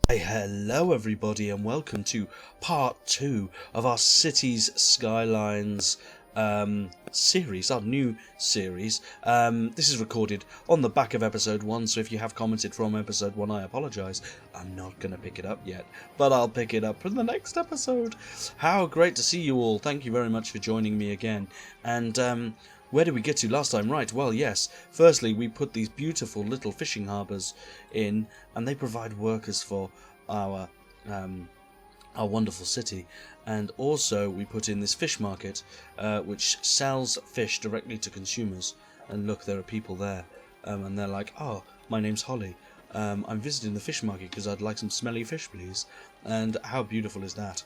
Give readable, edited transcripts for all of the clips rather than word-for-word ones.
Hey, hello everybody and welcome to part 2 of our Cites Skylines series, our new series. This is recorded on the back of episode 1, so if you have commented from episode 1, I apologise. I'm not going to pick it up yet, but I'll pick it up in the next episode. How great to see you all. Thank you very much for joining me again. And where did we get to last time? Right, well, yes. Firstly, we put these beautiful little fishing harbours in, and they provide workers for our wonderful city. And also, we put in this fish market, which sells fish directly to consumers. And look, there are people there, and they're like, "Oh, my name's Holly. I'm visiting the fish market because I'd like some smelly fish, please." And how beautiful is that?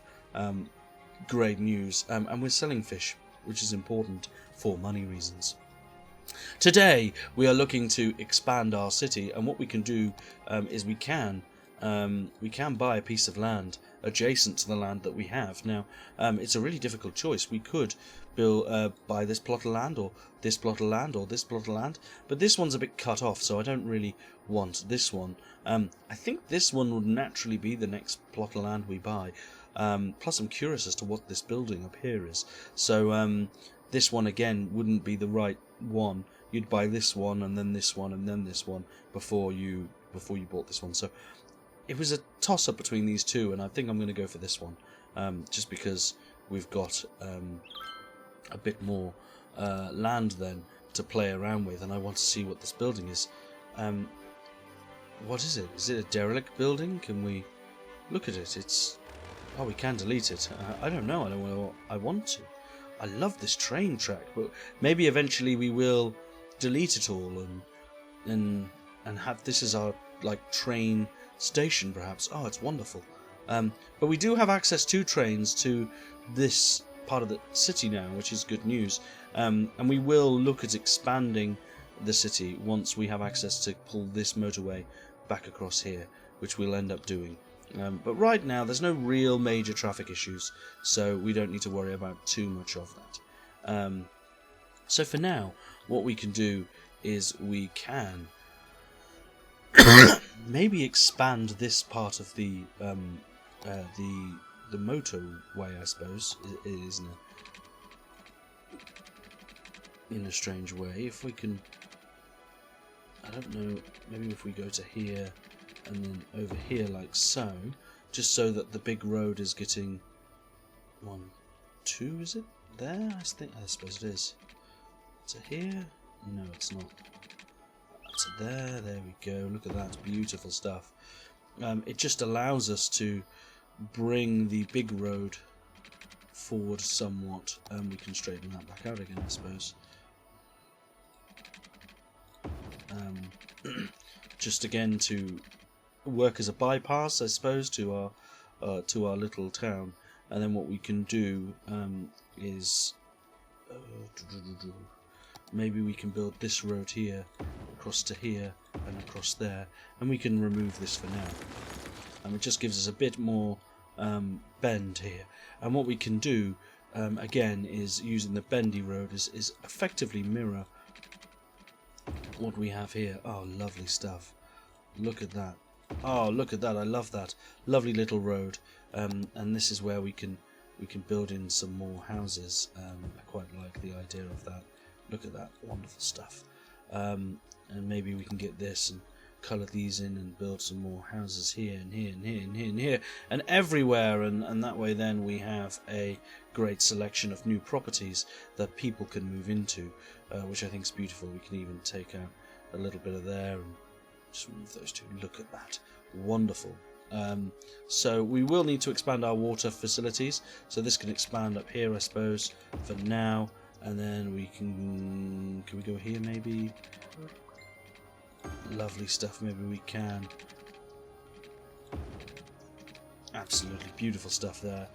Great news. And we're selling fish, which is important for money reasons. Today we are looking to expand our city, and what we can do is we can buy a piece of land adjacent to the land that we have. Now, it's a really difficult choice. We could buy this plot of land, or this plot of land, or this plot of land, but this one's a bit cut off, so I don't really want this one. I think this one would naturally be the next plot of land we buy. Plus, I'm curious as to what this building up here is. So this one again wouldn't be the right one. You'd buy this one, and then this one, and then this one before you bought this one. So it was a toss-up between these two, and I think I'm going to go for this one, just because we've got a bit more land then to play around with, and I want to see what this building is. What is it? Is it a derelict building? Can we look at it? Oh, we can delete it. I don't know. I don't know. I want to. I love this train track, but maybe eventually we will delete it all and have this as our train station, perhaps. Oh, it's wonderful. But we do have access to trains to this part of the city now, which is good news. And we will look at expanding the city once we have access to pull this motorway back across here, which we'll end up doing. But right now there's no real major traffic issues, so we don't need to worry about too much of that. So for now, what we can do is we can maybe expand this part of the motorway, I suppose, is in a strange way. If we can, I don't know, maybe if we go to here and then over here like so, just so that the big road is getting 1, 2, is it there? I suppose it is. To here? No, it's not. To there we go. Look at that, beautiful stuff. It just allows us to bring the big road forward somewhat, and we can straighten that back out again, I suppose. Just again to work as a bypass, I suppose, to our little town. And then what we can do is maybe we can build this road here across to here and across there, and we can remove this for now. It just gives us a bit more bend here. And what we can do again is, using the bendy road, is effectively mirror what we have here. Oh, lovely stuff. Look at that. Oh, look at that. I love that. Lovely little road. And this is where we can build in some more houses. I quite like the idea of that. Look at that. Wonderful stuff. And maybe we can get this and colour these in and build some more houses here and here and here and here and here and everywhere, and that way then we have a great selection of new properties that people can move into, which I think is beautiful. We can even take out a little bit of there and just remove those two. Look at that. Wonderful. So we will need to expand our water facilities, so this can expand up here, I suppose, for now, and then we can we go here maybe? Lovely stuff. Maybe we can. Absolutely beautiful stuff there,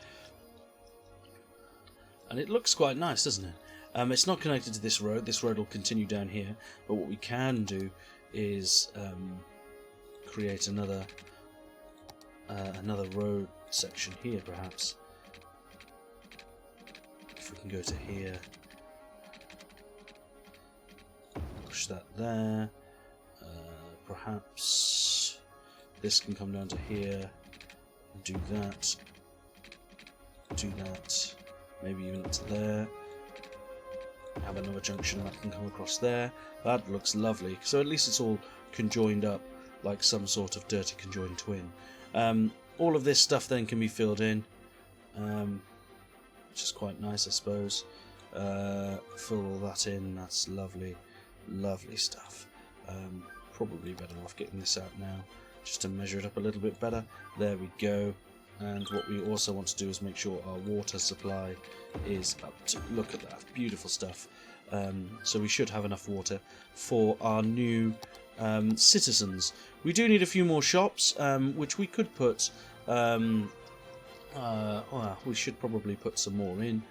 and it looks quite nice, doesn't it? It's not connected to this road. This road will continue down here, but what we can do is create another road section here, perhaps. If we can go to here, push that there. Perhaps This can come down to here. Do that. Do that. Maybe even up to there. Have another junction that can come across there. That looks lovely. So at least it's all conjoined up like some sort of dirty conjoined twin. All of this stuff then can be filled in, which is quite nice, I suppose. Fill all that in. That's lovely, lovely stuff. Probably better off getting this out now, just to measure it up a little bit better. There we go. And what we also want to do is make sure our water supply is up to, look at that, beautiful stuff. So we should have enough water for our new citizens. We do need a few more shops, which we could put, well, we should probably put some more in,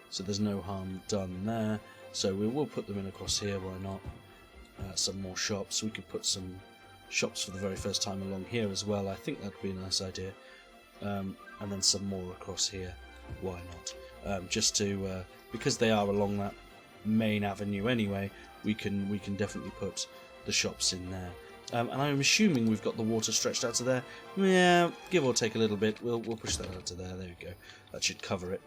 so there's no harm done there. So we will put them in across here, why not? Some more shops. We could put some shops for the very first time along here as well. I think that'd be a nice idea. And then some more across here, why not? Just to because they are along that main avenue anyway, we can definitely put the shops in there. And I'm assuming we've got the water stretched out to there. Yeah, give or take a little bit. We'll push that out to there. There we go. That should cover it.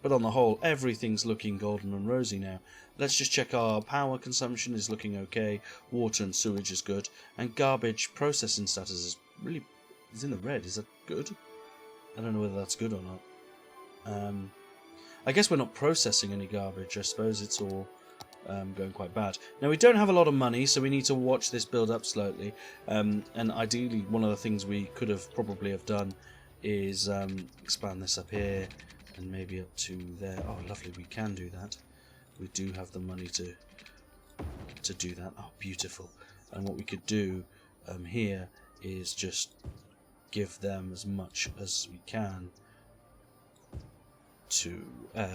But on the whole, everything's looking golden and rosy now. Let's just check our power consumption is looking okay. Water and sewage is good, and garbage processing status is really in the red. Is that good? I don't know whether that's good or not. I guess we're not processing any garbage. I suppose it's all going quite bad. Now we don't have a lot of money, so we need to watch this build up slowly. And ideally, one of the things we could have probably have done is expand this up here and maybe up to there. Oh, lovely! We can do that. We do have the money to do that. Oh, beautiful! And what we could do here is just give them as much as we can to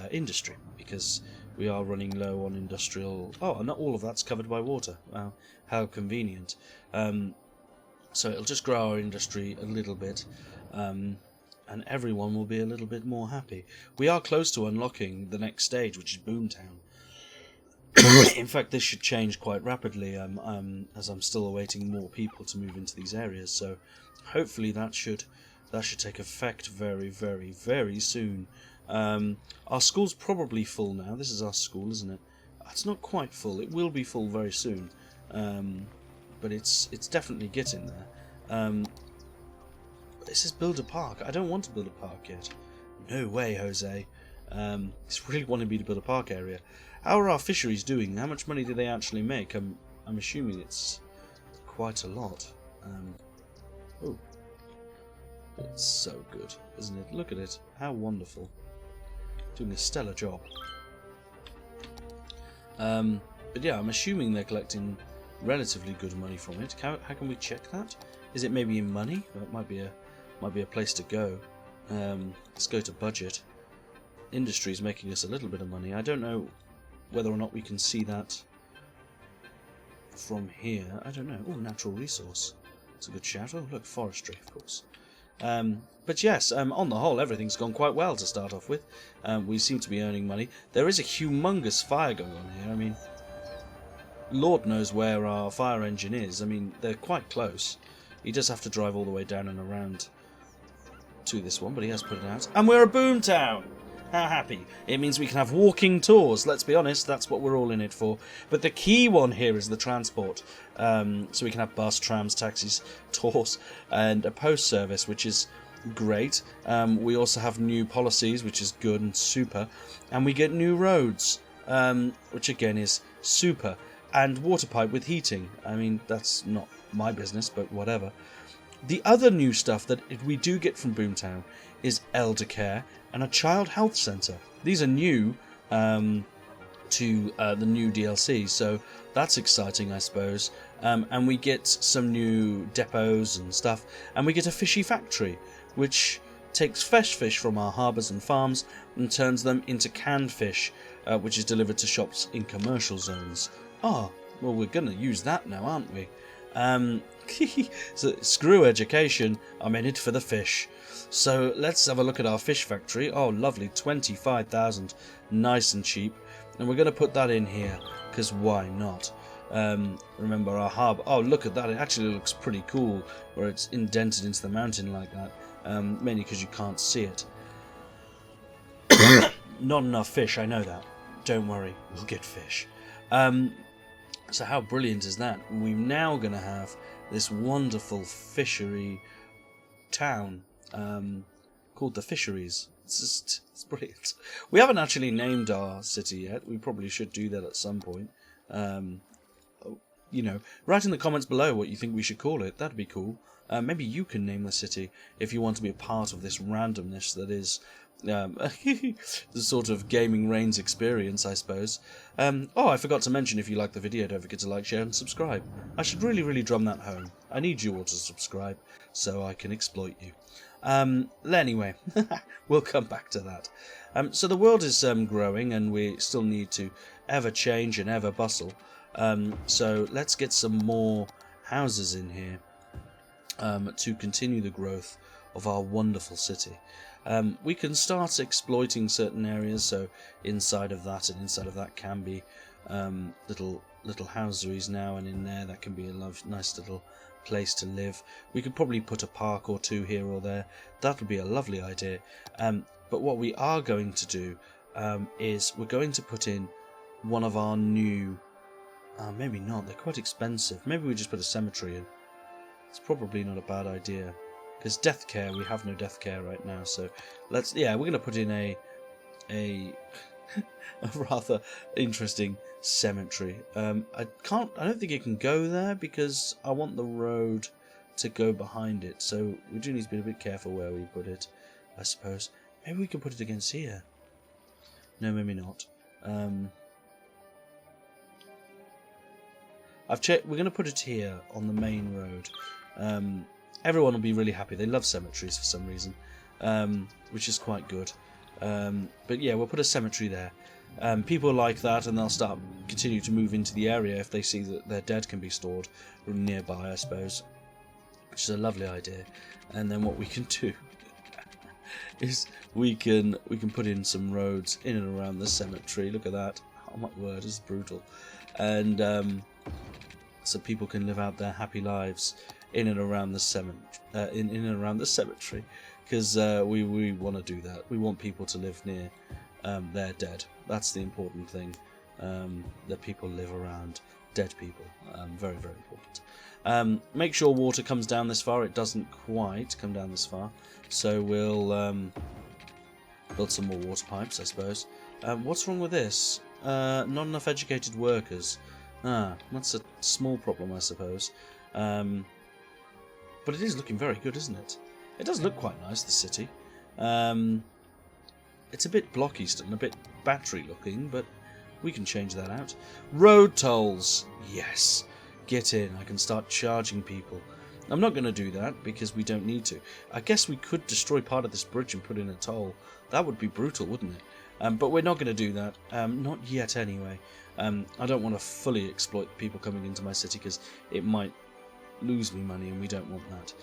industry, because we are running low on industrial. Oh, and not all of that's covered by water. Wow, how convenient. So it'll just grow our industry a little bit, and everyone will be a little bit more happy. We are close to unlocking the next stage, which is Boomtown. In fact, this should change quite rapidly, as I'm still awaiting more people to move into these areas. So hopefully that should take effect very, very, very soon. Our school's probably full now. This is our school, isn't it? It's not quite full. It will be full very soon, but it's definitely getting there. This is build a park. I don't want to build a park yet. No way, Jose. It's really wanting me to build a park area. How are our fisheries doing? How much money do they actually make? I'm assuming it's quite a lot. Oh, it's so good, isn't it? Look at it. How wonderful. Doing a stellar job. But yeah, I'm assuming they're collecting relatively good money from it. How can we check that? Is it maybe in money? That might be a place to go. Let's go to budget. Industry is making us a little bit of money. I don't know whether or not we can see that from here. I don't know. Oh, natural resource. It's a good shout. Oh, look, forestry, of course. But yes, on the whole, everything's gone quite well to start off with. We seem to be earning money. There is a humongous fire going on here. I mean, Lord knows where our fire engine is. I mean, they're quite close. He does have to drive all the way down and around to this one, but he has put it out. And we're a boomtown! How happy. It means we can have walking tours. Let's be honest, that's what we're all in it for. But the key one here is the transport. So we can have bus, trams, taxis, tours, and a post service, which is great. We also have new policies, which is good and super. And we get new roads, which again is super. And water pipe with heating. I mean, that's not my business, but whatever. The other new stuff that we do get from Boomtown is elder care and a child health centre. These are new to the new DLC, so that's exciting, I suppose. And we get some new depots and stuff, and we get a Fishy Factory, which takes fresh fish from our harbours and farms and turns them into canned fish, which is delivered to shops in commercial zones. Oh, well, we're going to use that now, aren't we? So screw education, I'm in it for the fish. So let's have a look at our fish factory. Oh, lovely, 25,000, nice and cheap. And we're going to put that in here, because why not? remember our hub. Oh, look at that, it actually looks pretty cool where it's indented into the mountain like that, mainly because you can't see it. Not enough fish, I know that. Don't worry, we'll get fish. So how brilliant is that? We're now going to have this wonderful fishery town called the Fisheries. It's brilliant. We haven't actually named our city yet. We probably should do that at some point. You know, write in the comments below what you think we should call it. That'd be cool. Maybe you can name the city if you want to be a part of this randomness that is the sort of Gaming Reigns experience, I suppose. Oh, I forgot to mention, if you like the video, don't forget to like, share and subscribe. I should really drum that home. I need you all to subscribe so I can exploit you. Anyway, we'll come back to that. So the world is growing, and we still need to ever change and ever bustle. So let's get some more houses in here to continue the growth of our wonderful city. We can start exploiting certain areas, so inside of that and inside of that can be little houseries now, and in there that can be a nice little place to live. We could probably put a park or two here or there. That would be a lovely idea. But what we are going to do is we're going to put in one of our new... maybe not, they're quite expensive. Maybe we just put a cemetery in. It's probably not a bad idea. Because death care, we have no death care right now, so we're going to put in a rather interesting cemetery. I don't think it can go there because I want the road to go behind it, so we do need to be a bit careful where we put it, I suppose. Maybe we can put it against here. No, maybe not. I've checked. We're going to put it here on the main road. Everyone will be really happy. They love cemeteries for some reason, which is quite good. But yeah, we'll put a cemetery there. People like that, and they'll continue to move into the area if they see that their dead can be stored nearby, I suppose, which is a lovely idea. And then what we can do is we can put in some roads in and around the cemetery. Look at that! Oh my word, it's brutal. And so people can live out their happy lives in and around the cemetery, because we want to do that. We want people to live near their dead. That's the important thing. That people live around dead people. Very important. Make sure water comes down this far. It doesn't quite come down this far, so we'll build some more water pipes, I suppose. What's wrong with this? Not enough educated workers. That's a small problem, I suppose. But it is looking very good, isn't it? It does look quite nice, the city. It's a bit blocky still, and a bit battery looking, but we can change that out. Road tolls! Yes! Get in, I can start charging people. I'm not going to do that, because we don't need to. I guess we could destroy part of this bridge and put in a toll. That would be brutal, wouldn't it? But we're not going to do that. Not yet, anyway. I don't want to fully exploit people coming into my city, because it might lose me money, and we don't want that.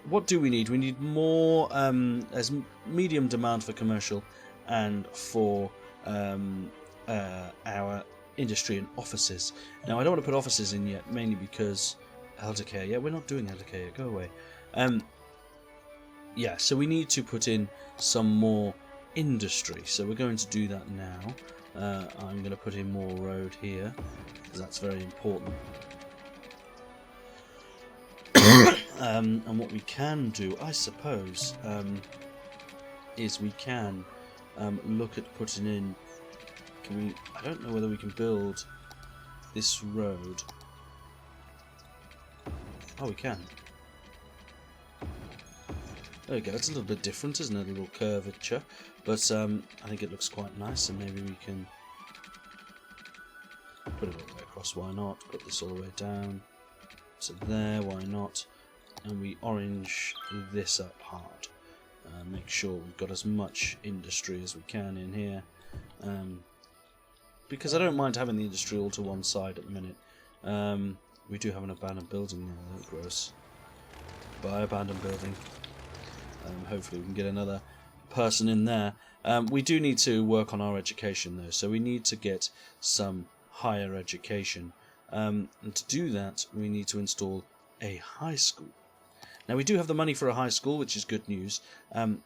What do we need? We need more as medium demand for commercial and for our industry and offices. Now, I don't want to put offices in yet, mainly because eldercare. Yeah, we're not doing eldercare yet. Go away. Yeah, so we need to put in some more industry. So we're going to do that now. I'm going to put in more road here, because that's very important. And what we can do, I suppose, is we can look at putting in... I don't know whether we can build this road. Oh, we can. There we go. It's a little bit different, isn't it? A little curvature. But I think it looks quite nice, and maybe we can put it all the way across. Why not? Put this all the way down to there. Why not? And we orange this up hard. Make sure we've got as much industry as we can in here. Because I don't mind having the industry all to one side at the minute. We do have an abandoned building now, that's gross. Buy abandoned building. Hopefully we can get another person in there. We do need to work on our education though, so we need to get some higher education And to do that, we need to install a high school. Now, we do have the money for a high school, which is good news. You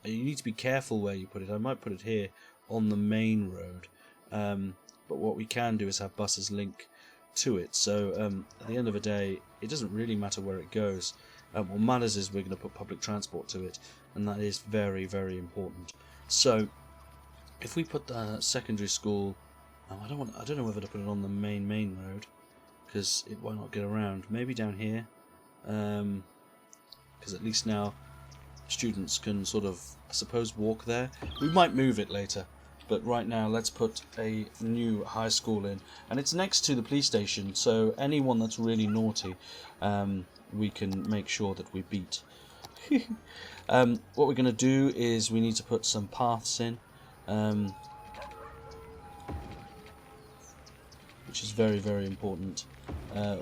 need to be careful where you put it. I might put it here on the main road. But what we can do is have buses link to it. So at the end of the day, it doesn't really matter where it goes. What matters is we're going to put public transport to it, and that is very, very important. So if we put the secondary school, I don't know whether to put it on the main road, because it might not get around. Maybe down here, because at least now students can sort of, I suppose, walk there. We might move it later, but right now let's put a new high school in, and it's next to the police station, so anyone that's really naughty, we can make sure that we beat. What we're going to do is we need to put some paths in, which is very, very important. There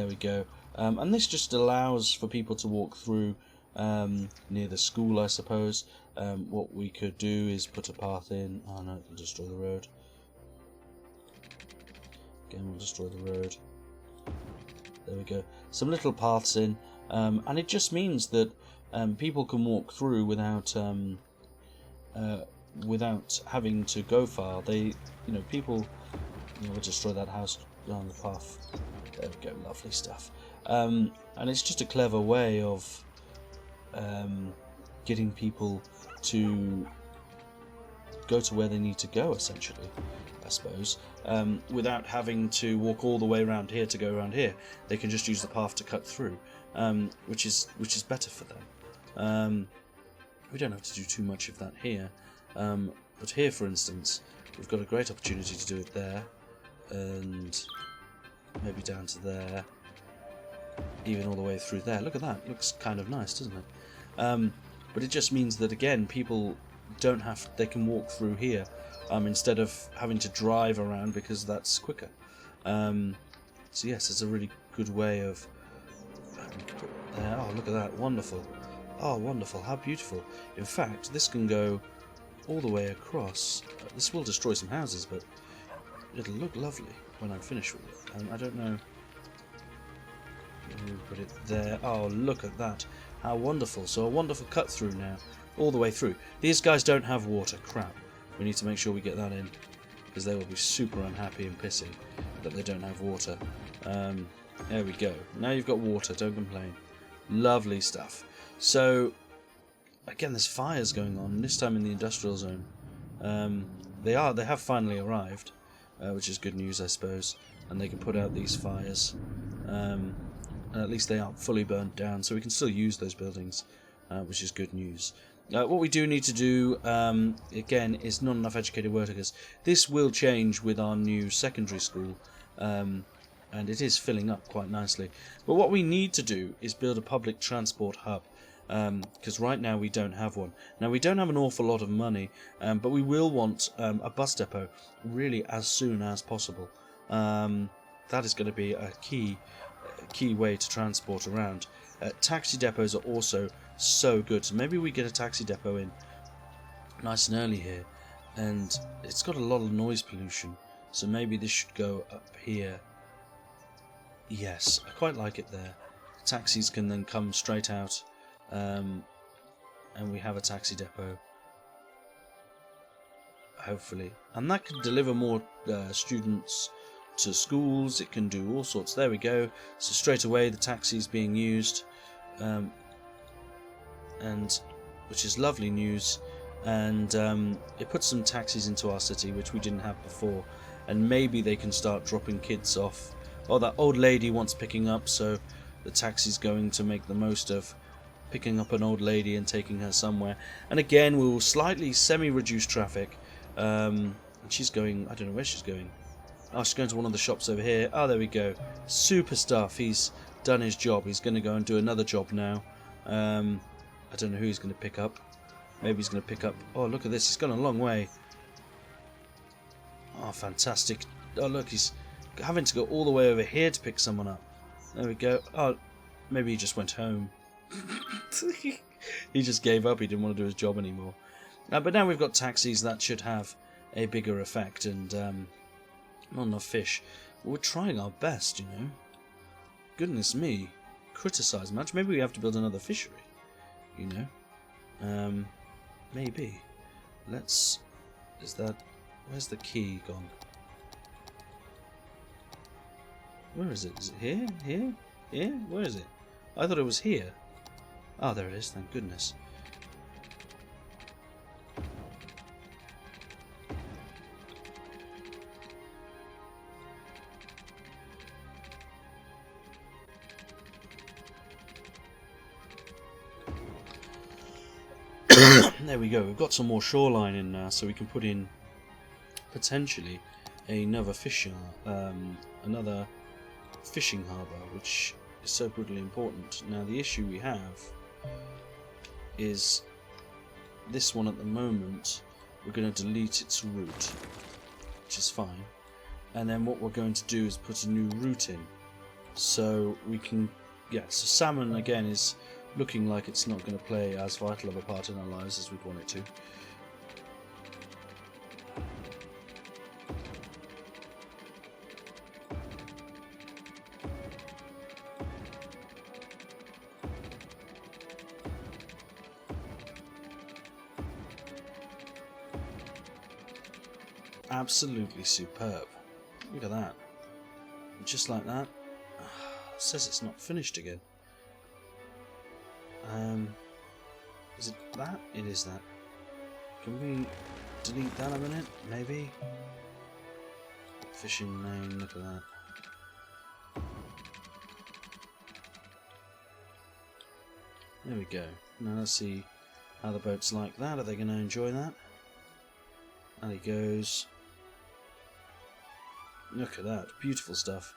we go. And this just allows for people to walk through near the school, I suppose. What we could do is put a path in. Oh no, it'll destroy the road. Again, we'll destroy the road. There we go. Some little paths in, and it just means that people can walk through without having to go far. People. We'll destroy that house on the path. There we go. Lovely stuff. And it's just a clever way of getting people to go to where they need to go, essentially, I suppose, without having to walk all the way around here to go around here. They can just use the path to cut through, which is better for them. We don't have to do too much of that here, but here, for instance, we've got a great opportunity to do it there, and maybe down to there, even all the way through there. Look at that, looks kind of nice, doesn't it? But it just means that, again, people they can walk through here instead of having to drive around, because that's quicker. So yes, it's a really good way of oh, look at that, wonderful. Oh, wonderful, how beautiful. In fact, this can go all the way across. This will destroy some houses, but it'll look lovely when I'm finished with it. I don't know. We'll put it there. Oh, look at that. How wonderful. So a wonderful cut through now, all the way through. These guys don't have water. Crap. We need to make sure we get that in, because they will be super unhappy and pissy that they don't have water. There we go. Now you've got water. Don't complain. Lovely stuff. So, again, there's fires going on, this time in the industrial zone. They have finally arrived, which is good news, I suppose, and they can put out these fires. And at least they aren't fully burnt down, so we can still use those buildings, which is good news. What we do need to do, again, is not enough educated workers. This will change with our new secondary school, and it is filling up quite nicely. But what we need to do is build a public transport hub, because right now we don't have one. Now, we don't have an awful lot of money, but we will want a bus depot really as soon as possible. That is going to be a key way to transport around. Taxi depots are also so good, so maybe we get a taxi depot in nice and early here, and it's got a lot of noise pollution, so maybe this should go up here. Yes, I quite like it there. Taxis can then come straight out, and we have a taxi depot, hopefully, and that can deliver more students to schools. It can do all sorts. There we go. So straight away the taxi's being used, and which is lovely news, and it puts some taxis into our city, which we didn't have before, and maybe they can start dropping kids off. Oh, that old lady wants picking up, so the taxi's going to make the most of picking up an old lady and taking her somewhere. And again, we will slightly semi-reduce traffic, and she's going, I don't know where she's going. Oh, she's going to one of the shops over here. Oh, there we go. Super stuff. He's done his job. He's going to go and do another job now. I don't know who he's going to pick up. Maybe he's going to pick up... Oh, look at this. He's gone a long way. Oh, fantastic. Oh, look, he's having to go all the way over here to pick someone up. There we go. Oh, maybe he just went home. He just gave up. He didn't want to do his job anymore. But now we've got taxis. That should have a bigger effect, and Not enough fish. We're trying our best, you know. Goodness me. Criticise much. Maybe we have to build another fishery. You know. Maybe. Let's... Is that... Where's the key gone? Where is it? Is it here? Here? Here? Where is it? I thought it was here. Oh, there it is. Thank goodness. There we go. We've got some more shoreline in now, so we can put in potentially another fishing harbour, which is so brutally important. Now the issue we have is this one at the moment. We're going to delete its route, which is fine, and then what we're going to do is put a new route in, so we can, yeah, so salmon again is looking like it's not going to play as vital of a part in our lives as we'd want it to. Absolutely superb. Look at that. Just like that. It says it's not finished again. Is it that? It is that. Can we delete that a minute? Maybe? Fishing name, look at that. There we go. Now let's see how the boat's like that. Are they going to enjoy that? And he goes. Look at that. Beautiful stuff.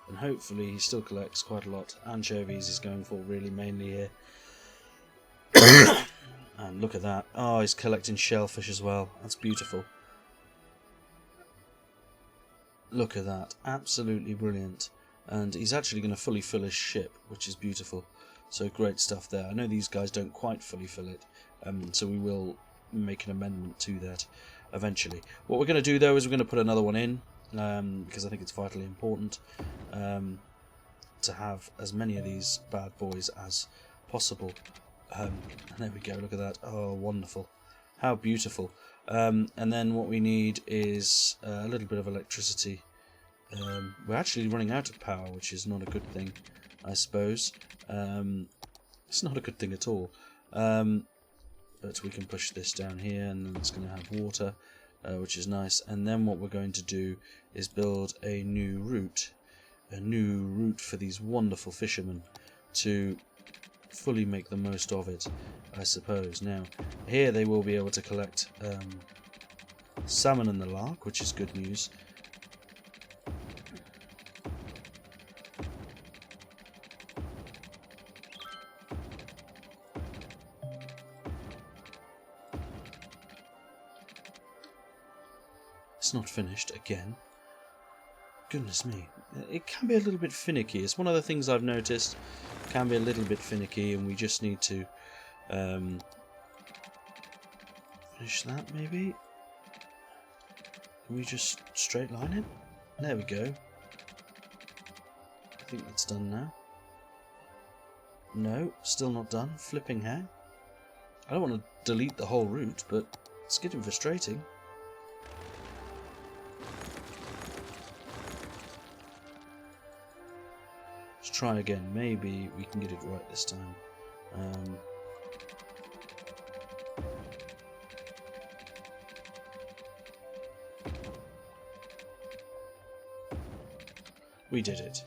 And hopefully he still collects quite a lot. Anchovies is going for really mainly here. And look at that. Oh, he's collecting shellfish as well. That's beautiful. Look at that. Absolutely brilliant. And he's actually going to fully fill his ship, which is beautiful. So great stuff there. I know these guys don't quite fully fill it, so we will make an amendment to that eventually. What we're going to do though is we're going to put another one in, because I think it's vitally important to have as many of these bad boys as possible. And there we go, look at that. Oh, wonderful. How beautiful. And then what we need is a little bit of electricity. We're actually running out of power, which is not a good thing, I suppose. It's not a good thing at all. But we can push this down here, and then it's going to have water, which is nice. And then what we're going to do is build a new route for these wonderful fishermen to fully make the most of it, I suppose. Now, here they will be able to collect salmon and the lark, which is good news. It's not finished again. Goodness me. It can be a little bit finicky. It's one of the things I've noticed. It can be a little bit finicky, and we just need to finish that, maybe? Can we just straight line it? There we go. I think that's done now. No, still not done. Flipping heck. I don't want to delete the whole route, but it's getting frustrating. Let's try again. Maybe we can get it right this time. We did it.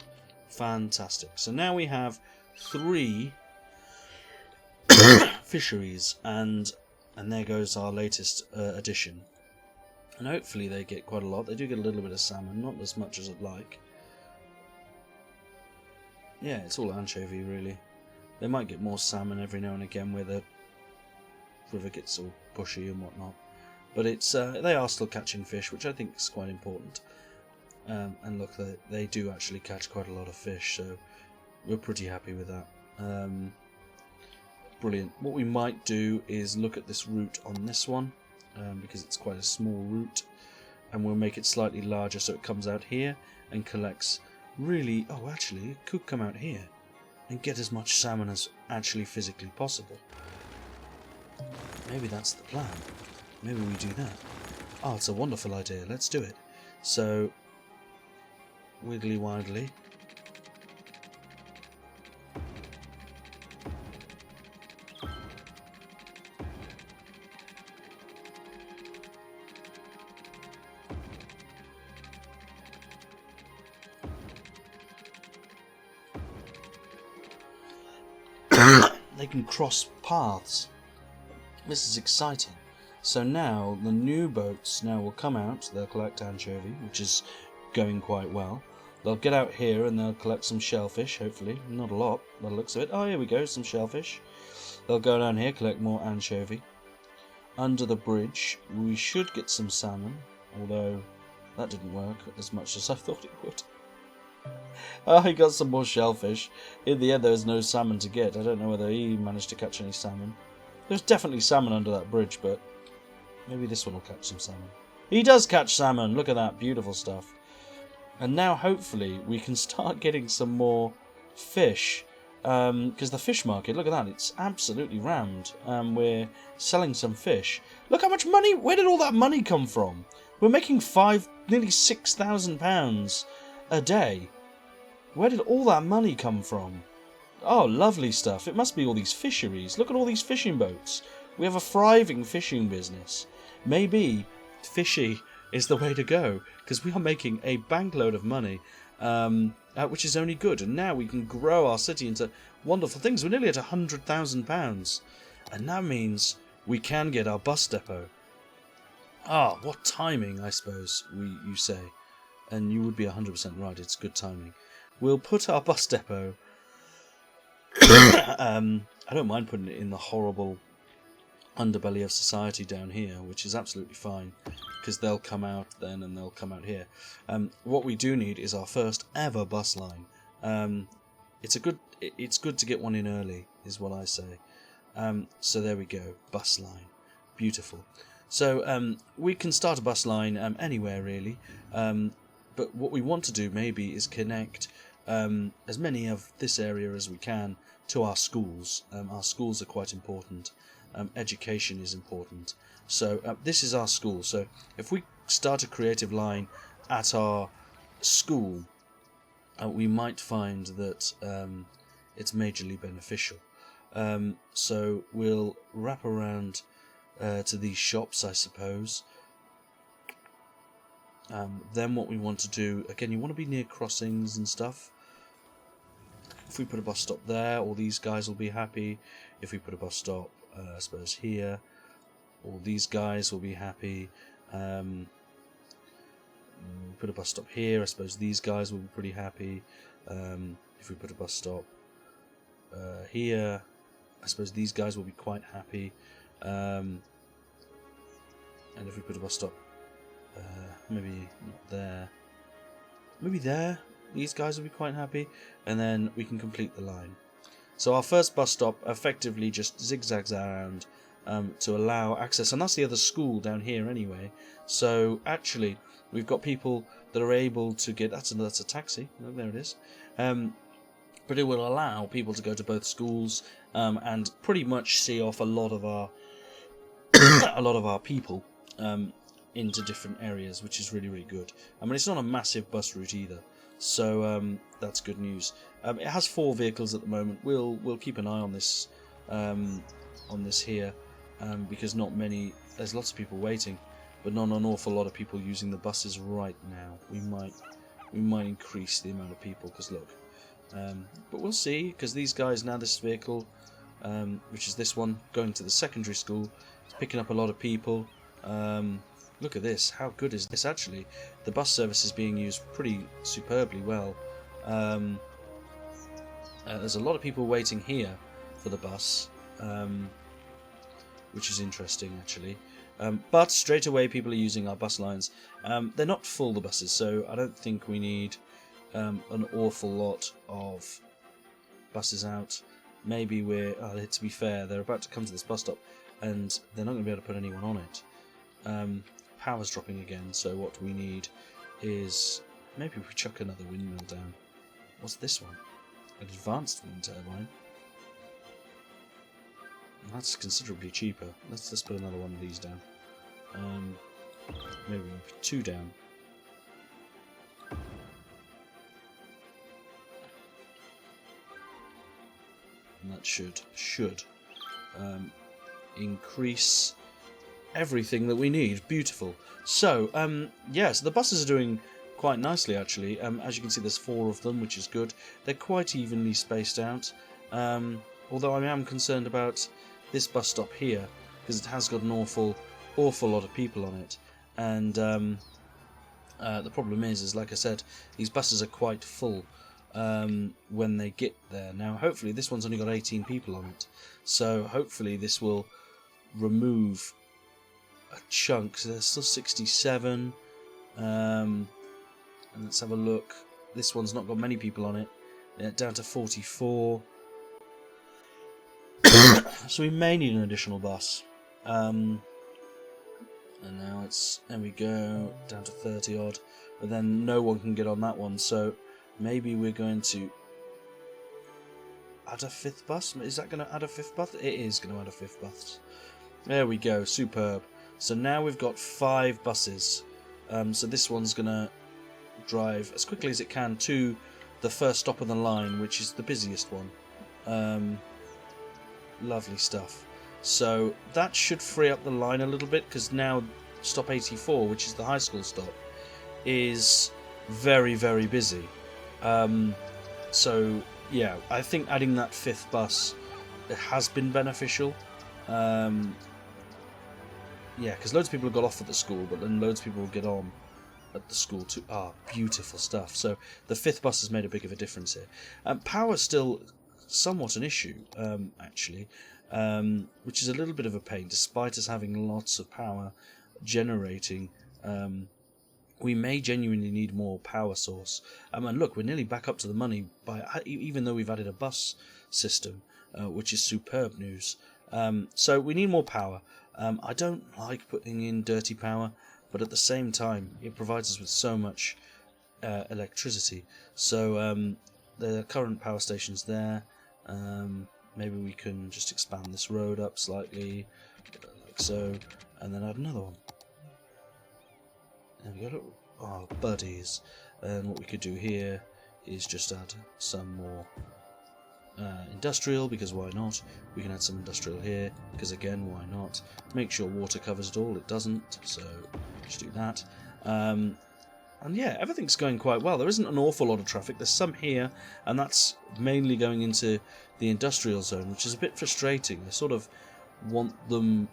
Fantastic. So now we have 3 fisheries, and there goes our latest addition. And hopefully they get quite a lot. They do get a little bit of salmon, not as much as I'd like. Yeah, it's all anchovy really. They might get more salmon every now and again where the river gets all bushy and whatnot. But it's they are still catching fish, which I think is quite important. And look, they do actually catch quite a lot of fish, so we're pretty happy with that. Brilliant. What we might do is look at this route on this one, because it's quite a small route. and we'll make it slightly larger so it comes out here and collects really... Oh, actually, it could come out here and get as much salmon as actually physically possible. Maybe that's the plan. Maybe we do that. Oh, it's a wonderful idea. Let's do it. So, wiggly widely. They can cross paths. This is exciting. So now the new boats will come out. They'll collect anchovy, which is going quite well. They'll get out here and they'll collect some shellfish, hopefully. Not a lot by the looks of it. Oh, here we go, some shellfish. They'll go down here, collect more anchovy. Under the bridge, we should get some salmon, although that didn't work as much as I thought it would. Oh, he got some more shellfish. In the end, there was no salmon to get. I don't know whether he managed to catch any salmon. There's definitely salmon under that bridge, but maybe this one will catch some salmon. He does catch salmon! Look at that, beautiful stuff. And now, hopefully, we can start getting some more fish. Because the fish market, look at that, it's absolutely rammed. We're selling some fish. Look how much money, where did all that money come from? We're making nearly £6,000 a day. Where did all that money come from? Oh, lovely stuff. It must be all these fisheries. Look at all these fishing boats. We have a thriving fishing business. Maybe fishy is the way to go, because we are making a bankload of money, which is only good. And now we can grow our city into wonderful things. We're nearly at £100,000. And that means we can get our bus depot. Ah, what timing, I suppose, you say. And you would be 100% right, it's good timing. We'll put our bus depot... I don't mind putting it in the horrible underbelly of society down here, which is absolutely fine, because they'll come out then and they'll come out here. What we do need is our first ever bus line. It's good to get one in early, is what I say. So there we go, bus line. Beautiful. So we can start a bus line anywhere really, but what we want to do maybe is connect as many of this area as we can to our schools. Our schools are quite important. Education is important. So this is our school. So if we start a creative line at our school, we might find that it's majorly beneficial. So we'll wrap around to these shops, I suppose. Then what we want to do, again, you want to be near crossings and stuff. If we put a bus stop there, all these guys will be happy. If we put a bus stop, I suppose here, all these guys will be happy. Put a bus stop here, I suppose these guys will be pretty happy. If we put a bus stop here, I suppose these guys will be quite happy. And if we put a bus stop maybe not there, maybe there, these guys will be quite happy, and then we can complete the line. So our first bus stop effectively just zigzags around to allow access, and that's the other school down here anyway. So actually we've got people that are able to get, that's a taxi, oh, there it is, but it will allow people to go to both schools and pretty much see off a lot of our people into different areas, which is really, really good. I mean, it's not a massive bus route either, so that's good news. It has 4 vehicles at the moment. We'll keep an eye on this here, because not many. There's lots of people waiting, but not an awful lot of people using the buses right now. We might increase the amount of people, because look, but we'll see. Because these guys now, this vehicle, which is this one, going to the secondary school, is picking up a lot of people. Look at this, how good is this actually? The bus service is being used pretty superbly well. There's a lot of people waiting here for the bus, which is interesting actually. But straight away people are using our bus lines. They're not full, the buses, so I don't think we need an awful lot of buses out. Maybe to be fair, they're about to come to this bus stop and they're not going to be able to put anyone on it. power's dropping again, so what we need is maybe we chuck another windmill down. What's this one? An advanced wind turbine. That's considerably cheaper. Let's put another one of these down. Maybe we'll put 2 down. And that should increase everything that we need. Beautiful. So, yeah, so the buses are doing quite nicely, actually. As you can see, there's 4 of them, which is good. They're quite evenly spaced out. Although I am concerned about this bus stop here, because it has got an awful lot of people on it. And the problem is, like I said, these buses are quite full when they get there. Now, hopefully, this one's only got 18 people on it. So, hopefully, this will remove a chunk. So, there's still 67. And let's have a look. This one's not got many people on it. Down to 44. So we may need an additional bus. And now it's, there we go, down to 30 odd. But then no one can get on that one, so maybe we're going to add a 5th bus. Is that going to add a 5th bus? It is going to add a 5th bus. There we go, superb. So now we've got 5 buses. So this one's going to drive as quickly as it can to the first stop on the line, which is the busiest one. Lovely stuff. So that should free up the line a little bit, because now stop 84, which is the high school stop, is very, very busy. So yeah, I think adding that 5th bus has been beneficial. Yeah, because loads of people have got off at the school, but then loads of people will get on at the school too. Beautiful stuff. So the 5th bus has made a big of a difference here. Power's still somewhat an issue, actually, which is a little bit of a pain. Despite us having lots of power generating, we may genuinely need more power source. And look, we're nearly back up to the money, even though we've added a bus system, which is superb news. So we need more power. I don't like putting in dirty power, but at the same time, it provides us with so much electricity. So the current power station's there. Maybe we can just expand this road up slightly, like so, and then add another one. There we go. Oh, buddies. And what we could do here is just add some more industrial, because why not? We can add some industrial here, because again, why not? Make sure water covers it all. It doesn't, so just do that. And yeah, everything's going quite well. There isn't an awful lot of traffic. There's some here, and that's mainly going into the industrial zone, which is a bit frustrating. I sort of want them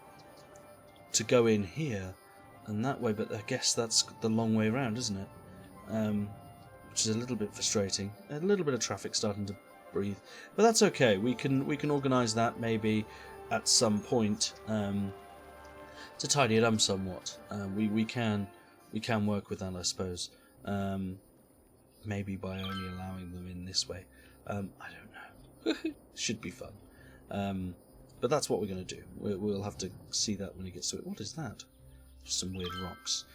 to go in here and that way, but I guess that's the long way around, isn't it? Which is a little bit frustrating. A little bit of traffic starting to breathe, but that's okay. We can organise that maybe at some point to tidy it up somewhat. We can work with that, I suppose. Maybe by only allowing them in this way. I don't know. Should be fun. But that's what we're going to do. We'll have to see that when he gets to it. What is that? Just some weird rocks.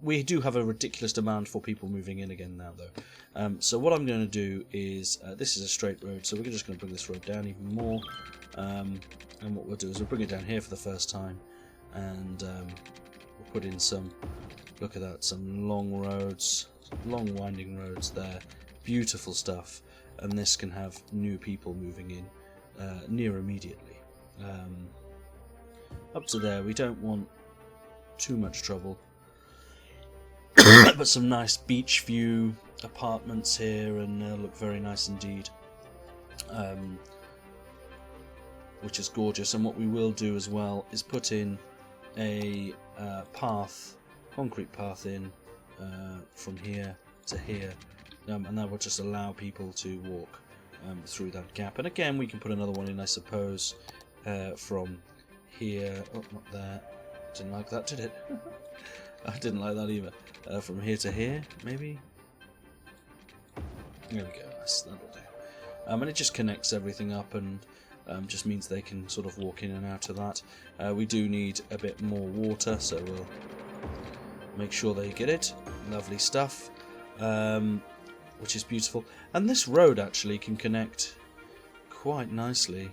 We do have a ridiculous demand for people moving in again now, though. So what I'm going to do is, this is a straight road, so we're just going to bring this road down even more. And what we'll do is we'll bring it down here for the first time, and we'll put in some, look at that, some long roads, long winding roads there. Beautiful stuff. And this can have new people moving in near immediately. Up to there, we don't want too much trouble. But some nice beach view apartments here, and look very nice indeed. Which is gorgeous. And what we will do as well is put in a path, concrete path in from here to here. And that will just allow people to walk through that gap. And again, we can put another one in, I suppose, from here. Oh, not there. Didn't like that, did it? I didn't like that either. From here to here, maybe? There we go. Nice. That'll do. And it just connects everything up, and Just means they can sort of walk in and out of that. We do need a bit more water, so we'll make sure they get it. Lovely stuff, which is beautiful. And this road actually can connect quite nicely.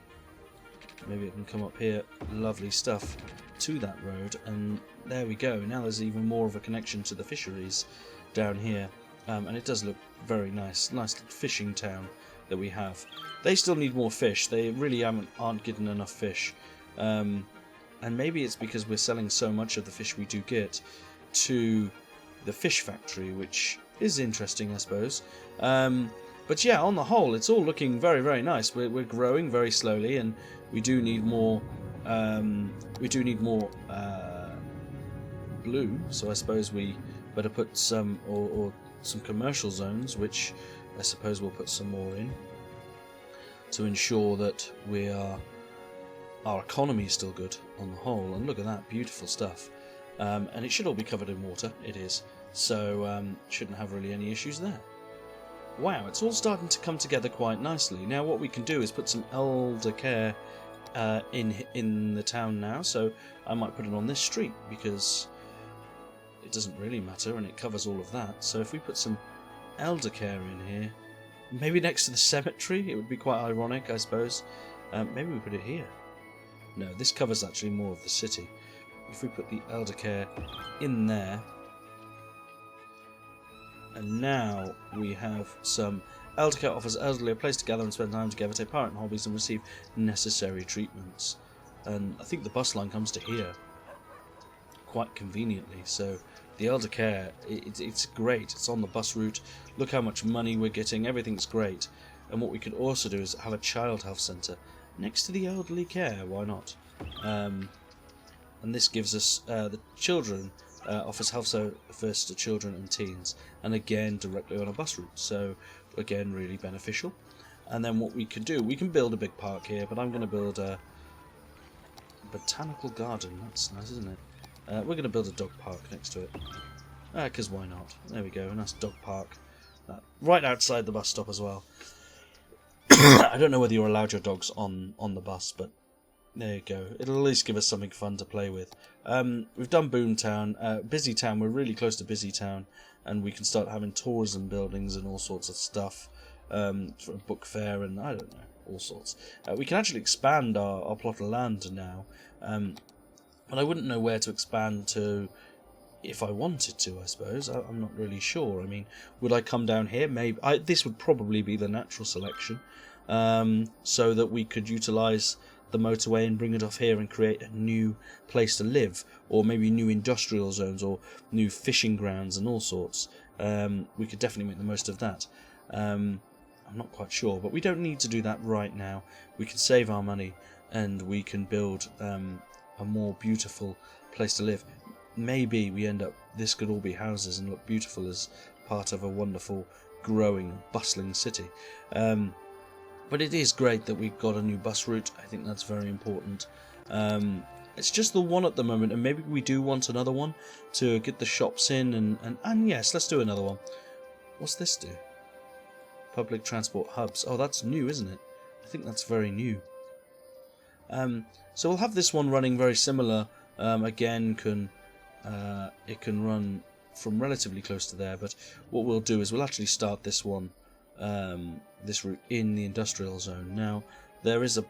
Maybe it can come up here. Lovely stuff to that road, and there we go. Now there's even more of a connection to the fisheries down here, and it does look very nice. Nice little fishing town that we have. They still need more fish. They really aren't getting enough fish, and maybe it's because we're selling so much of the fish we do get to the Fish Factory, which is interesting, I suppose. But yeah, on the whole, it's all looking very, very nice. We're growing very slowly, and we do need more. Blue. So I suppose we better put some or some commercial zones, which I suppose we'll put some more in to ensure that our economy is still good on the whole. And look at that beautiful stuff. And it should all be covered in water. It is. So shouldn't have really any issues there. Wow, it's all starting to come together quite nicely. Now what we can do is put some elder care in the town now, so I might put it on this street because it doesn't really matter and it covers all of that. So if we put some elder care in here, maybe next to the cemetery, it would be quite ironic, I suppose. Maybe we put it here. No, this covers actually more of the city. If we put the elder care in there, and now we have some elder care offers elderly a place to gather and spend time together, take part in hobbies and receive necessary treatments. And I think the bus line comes to here quite conveniently, so the elder care, it's great. It's on the bus route. Look how much money we're getting. Everything's great. And what we could also do is have a child health centre next to the elderly care. Why not? And this gives us the children offers health service to children and teens, and again directly on a bus route, so again really beneficial. And then what we could do, we can build a big park here, but I'm going to build a botanical garden. That's nice, isn't it? We're going to build a dog park next to it, because why not? There we go, a nice dog park right outside the bus stop as well. I don't know whether you're allowed your dogs on the bus, but there you go. It'll at least give us something fun to play with. We've done Boomtown, Busy Town. We're really close to Busy Town, and we can start having tourism buildings and all sorts of stuff for a book fair and I don't know, all sorts. We can actually expand our plot of land now, but I wouldn't know where to expand to if I wanted to. I suppose I'm not really sure. I mean, would I come down here? Maybe this would probably be the natural selection, so that we could utilise the motorway and bring it off here and create a new place to live, or maybe new industrial zones or new fishing grounds and all sorts. We could definitely make the most of that. I'm not quite sure, but we don't need to do that right now. We can save our money and we can build a more beautiful place to live. Maybe we end up, this could all be houses and look beautiful as part of a wonderful, growing, bustling city. But it is great that we've got a new bus route. I think that's very important. It's just the one at the moment, and maybe we do want another one to get the shops in, and yes, let's do another one. What's this do? Public transport hubs. Oh, that's new, isn't it? I think that's very new. So we'll have this one running very similar. Again, it can run from relatively close to there, but what we'll do is we'll actually start this one, this route in the industrial zone. Now there is a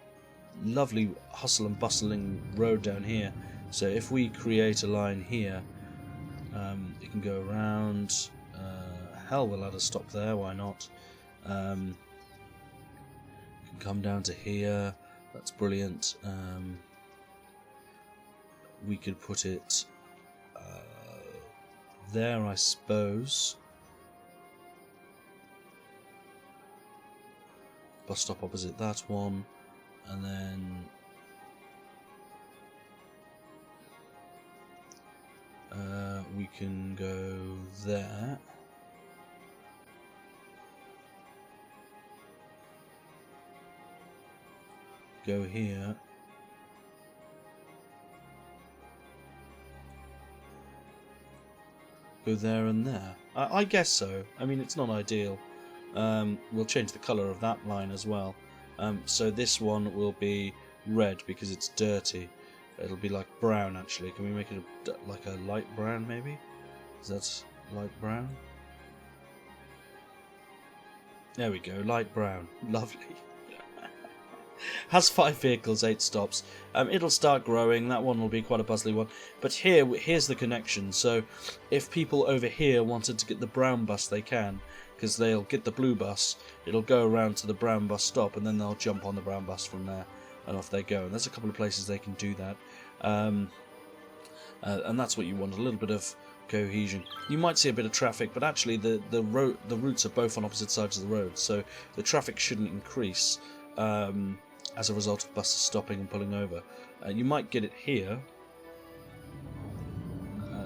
lovely hustle and bustling road down here, so if we create a line here, it can go around. Hell, we'll add a stop there, why not? Can come down to here. That's brilliant. We could put it there, I suppose. Bus stop opposite that one, and then we can go there. Go here. Go there and there. I guess so. I mean, it's not ideal. We'll change the colour of that line as well. So this one will be red because it's dirty. It'll be like brown actually. Can we make it like a light brown maybe? Is that light brown? There we go, light brown. Lovely. Has 5 vehicles, 8 stops. It'll start growing. That one will be quite a puzzly one. But here's the connection. So if people over here wanted to get the brown bus, they can, because they'll get the blue bus. It'll go around to the brown bus stop, and then they'll jump on the brown bus from there, and off they go. And there's a couple of places they can do that. And that's what you want, a little bit of cohesion. You might see a bit of traffic, but actually the routes are both on opposite sides of the road, so the traffic shouldn't increase as a result of buses stopping and pulling over. You might get it here.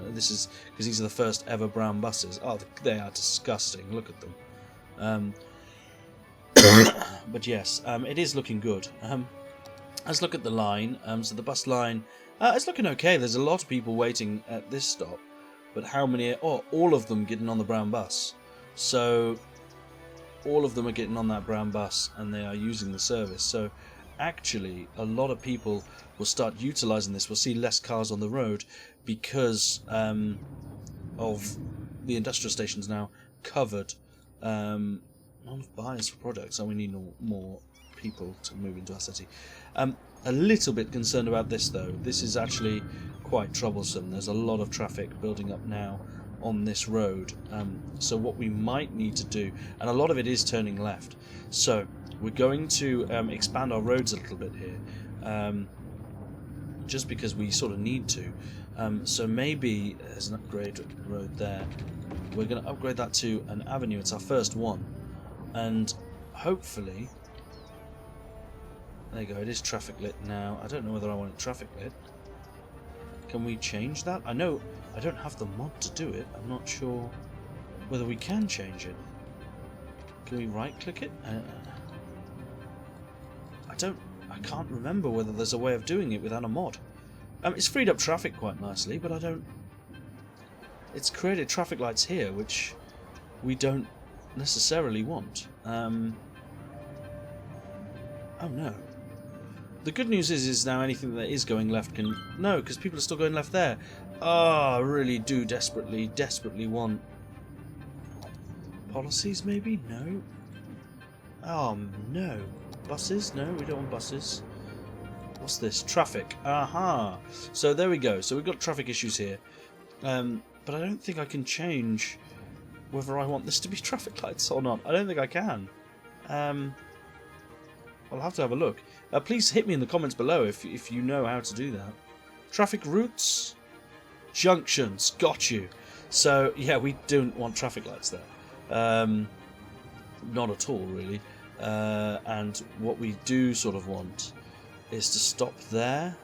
This is because these are the first ever brown buses. Oh, they are disgusting. Look at them. But yes, it is looking good. Let's look at the line. So the bus line, it's looking okay. There's a lot of people waiting at this stop, but how many? Oh, all of them getting on the brown bus. So all of them are getting on that brown bus, and they are using the service. So actually, a lot of people will start utilising this. We'll see less cars on the road because of the industrial stations now covered. Not enough buyers for products, so we need more people to move into our city. A little bit concerned about this though. This is actually quite troublesome. There's a lot of traffic building up now on this road. So what we might need to do, and a lot of it is turning left, so we're going to expand our roads a little bit here, just because we sort of need to. So maybe there's an upgrade road there. We're going to upgrade that to an avenue. It's our first one, and hopefully, there you go. It is traffic lit now. I don't know whether I want it traffic lit. Can we change that? I know I don't have the mod to do it. I'm not sure whether we can change it. Can we right click it? I can't remember whether there's a way of doing it without a mod. It's freed up traffic quite nicely, but I don't... It's created traffic lights here, which we don't necessarily want. Oh no. The good news is now anything that is going left can... No, because people are still going left there. Oh, I really do desperately want... Policies, maybe? No. Oh, no. Buses? No, we don't want buses. What's this? Traffic. Aha! So there we go. So we've got traffic issues here. But I don't think I can change whether I want this to be traffic lights or not. I don't think I can. I'll have to have a look. Please hit me in the comments below if you know how to do that. Traffic routes? Junctions. Got you. So, yeah, we don't want traffic lights there. Not at all, really. And what we do sort of want is to stop there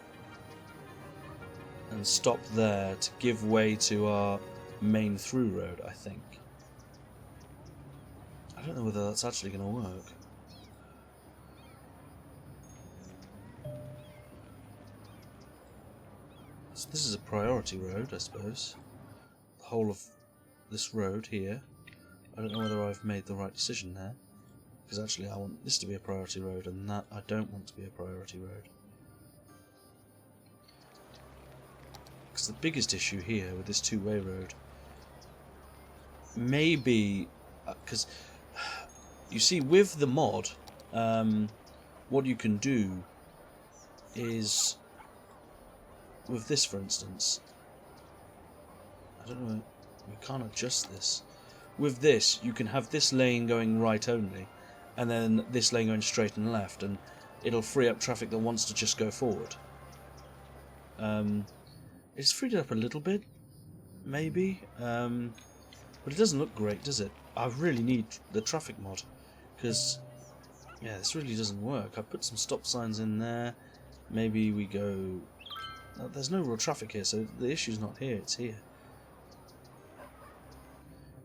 and stop there to give way to our main through road, I think. I don't know whether that's actually going to work. So this is a priority road, I suppose. The whole of this road here. I don't know whether I've made the right decision there. Because actually I want this to be a priority road, and that I don't want to be a priority road. Because the biggest issue here with this two-way road may be... Because, you see, with the mod, what you can do is... With this, for instance... I don't know, we can't adjust this. With this, you can have this lane going right only, and then this lane going straight and left, and it'll free up traffic that wants to just go forward. It's freed it up a little bit, maybe, but it doesn't look great, does it? I really need the traffic mod, because, yeah, this really doesn't work. I put some stop signs in there, maybe we go... There's no real traffic here, so the issue's not here, it's here.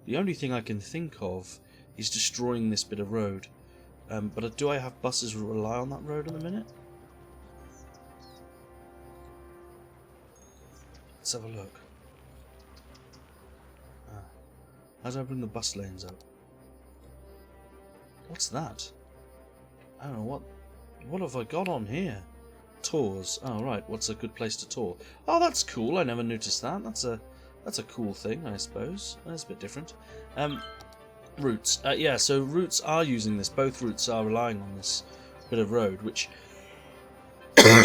The only thing I can think of is destroying this bit of road. But do I have buses who rely on that road in a minute? Let's have a look. How do I bring the bus lanes up? What's that? I don't know, what have I got on here? Tours. Oh, right, what's a good place to tour? Oh, that's cool, I never noticed that. That's a cool thing, I suppose. That's a bit different. Routes. Yeah, so routes are using this. Both routes are relying on this bit of road, which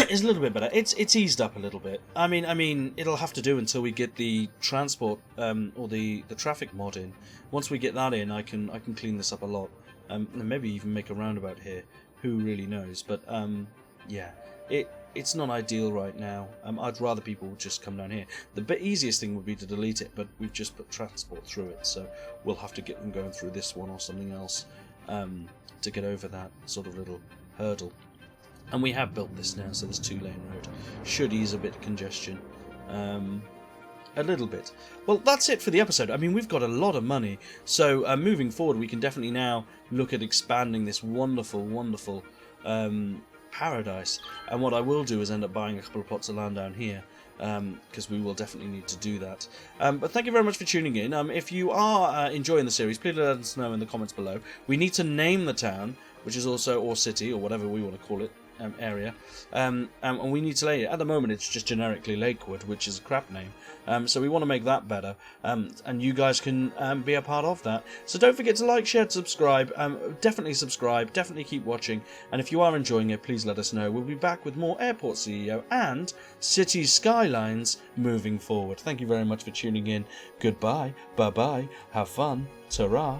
is a little bit better. It's eased up a little bit. I mean, it'll have to do until we get the transport or the traffic mod in. Once we get that in, I can clean this up a lot. And maybe even make a roundabout here. Who really knows? But yeah, it's not ideal right now. I'd rather people just come down here. The easiest thing would be to delete it, but we've just put transport through it, so we'll have to get them going through this one or something else to get over that sort of little hurdle. And we have built this now, so this 2-lane road should ease a bit of congestion. A little bit. Well, that's it for the episode. I mean, we've got a lot of money, so moving forward we can definitely now look at expanding this wonderful, wonderful paradise. And what I will do is end up buying a couple of plots of land down here, because we will definitely need to do that. But thank you very much for tuning in. If you are enjoying the series, please let us know in the comments below. We need to name the town, which is also, or city, or whatever we want to call it, area, and we need to lay it. At the moment it's just generically Lakewood, which is a crap name, so we want to make that better, and you guys can be a part of that. So don't forget to like, share, subscribe. Definitely subscribe, definitely keep watching, and if you are enjoying it, please let us know. We'll be back with more Airport CEO and Cites Skylines moving forward. Thank you very much for tuning in. Goodbye, bye bye, have fun, ta-ra.